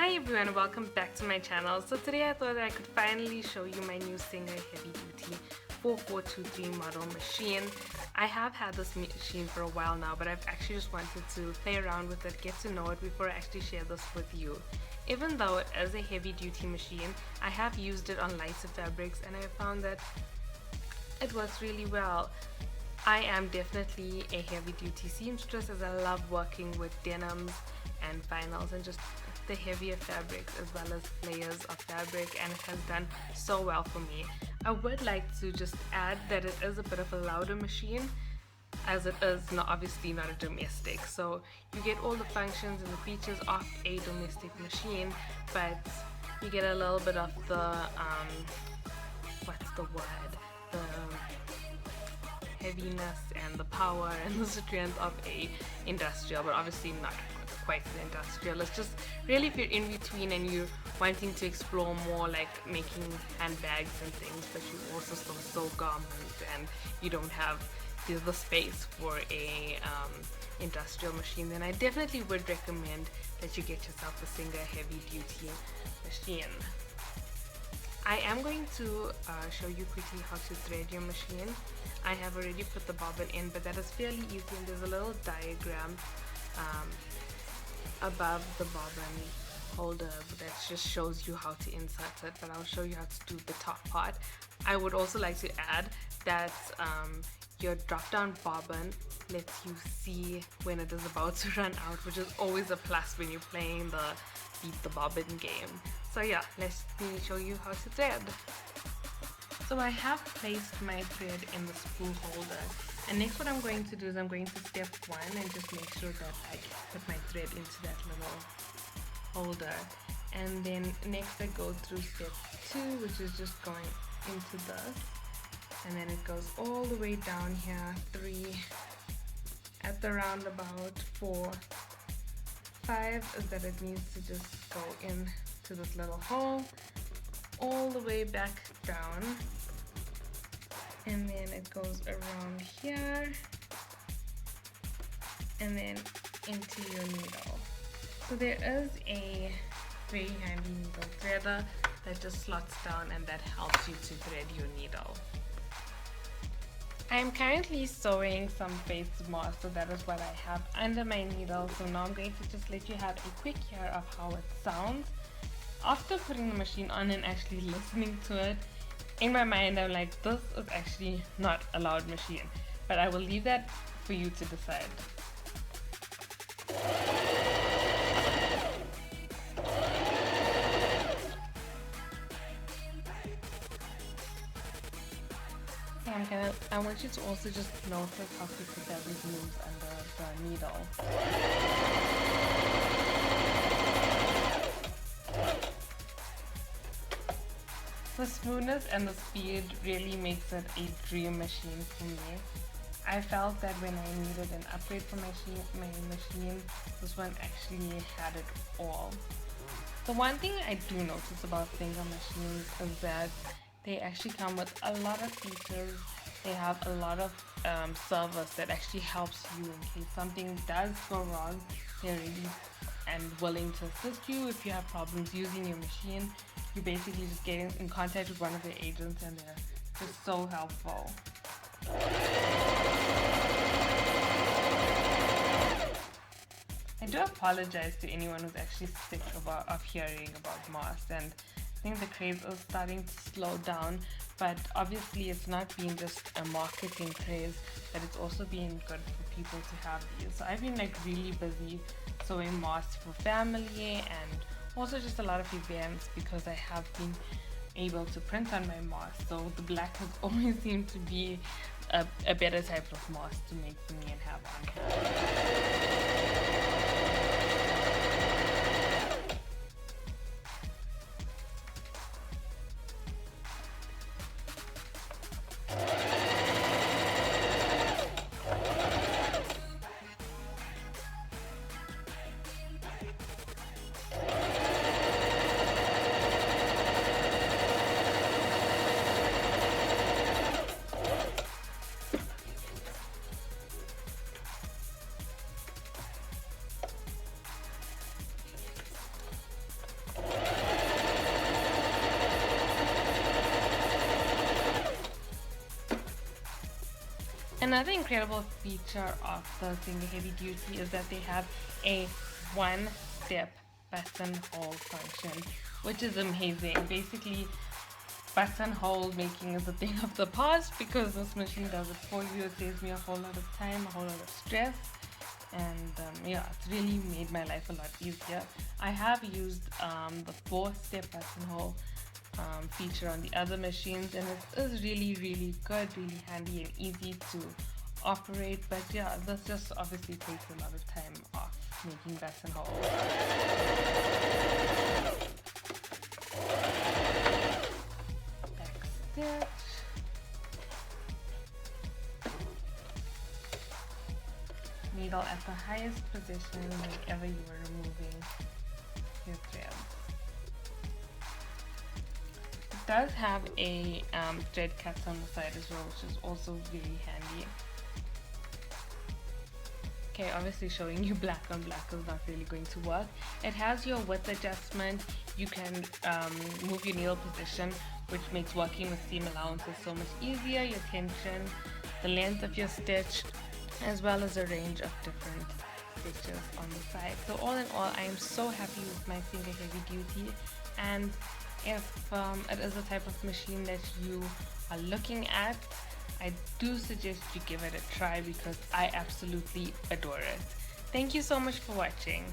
Hi everyone, welcome back to my channel. So today I thought I could finally show you my new Singer Heavy Duty 4423 model machine. I have had this machine for a while now, but I've actually just wanted to play around with it, get to know it before I actually share this with you. Even though it is a heavy duty machine, I have used it on lighter fabrics and I found that it works really well. I am definitely a heavy duty seamstress as I love working with denims and vinyls and just the heavier fabrics as well as layers of fabric, and it has done so well for me. I would like to just add that it is a bit of a louder machine as it is obviously not a domestic, so you get all the functions and the features of a domestic machine, but you get a little bit of the what's the word, the heaviness and the power and the strength of a industrial, but obviously not quite an industrial. It's just really if you're in between and you're wanting to explore more like making handbags and things, but you also still sew garments and you don't have the space for a industrial machine, then I definitely would recommend that you get yourself a Singer Heavy Duty machine. I am going to show you quickly how to thread your machine. I have already put the bobbin in, but that is fairly easy, and there's a little diagram above the bobbin holder that just shows you how to insert it, but I'll show you how to do the top part. I would also like to add that your drop down bobbin lets you see when it is about to run out, which is always a plus when you're playing the beat the bobbin game. So yeah, let me show you how to thread. So I have placed my thread in the spool holder, and next what I'm going to do is I'm going to step one and just make sure that I put my thread into that little holder, and then next I go through step 2, which is just going into this, and then it goes all the way down here, 3, at the roundabout, 4, 5 is that it needs to just go in to this little hole, all the way back down, and then it goes around here and then into your needle. So there is a very handy needle threader that just slots down and that helps you to thread your needle. I am currently sewing some face mask, so that is what I have under my needle. So now I'm going to just let you have a quick hear of how it sounds. After putting the machine on and actually listening to it, in my mind I'm like, this is actually not a loud machine, but I will leave that for you to decide. I want you to also just notice how quickly that moves under the needle. The smoothness and the speed really makes it a dream machine for me. I felt that when I needed an upgrade for my machine, this one actually had it all. The one thing I do notice about Singer machines is that they actually come with a lot of features. They have a lot of service that actually helps you in case something does go wrong. They're ready and willing to assist you if you have problems using your machine. You basically just get in contact with one of their agents and they're just so helpful. I do apologize to anyone who's actually sick of hearing about masks, and I think the craze is starting to slow down, but obviously it's not been just a marketing craze, but it's also been good for people to have these. So I've been like really busy sewing masks for family and also just a lot of events because I have been able to print on my mask. So the black has always seemed to be a better type of mask to make for me and have on hand. Another incredible feature of the Singer Heavy Duty is that they have a one-step buttonhole function, which is amazing. Basically, buttonhole making is a thing of the past because this machine does it for you. It saves me a whole lot of time, a whole lot of stress, and yeah, it's really made my life a lot easier. I have used the four-step buttonhole feature on the other machines, and it is really good, really handy and easy to operate. But yeah, this just obviously takes a lot of time off making buttonholes. Back stitch. Needle at the highest position whenever you are removing your threads. It does have a thread cut on the side as well, which is also really handy. Okay, obviously showing you black on black is not really going to work. It has your width adjustment. You can move your needle position, which makes working with seam allowances so much easier. Your tension, the length of your stitch, as well as a range of different stitches on the side. So all in all, I am so happy with my Singer Heavy Duty, and if it is the type of machine that you are looking at, I do suggest you give it a try because I absolutely adore it. Thank you so much for watching.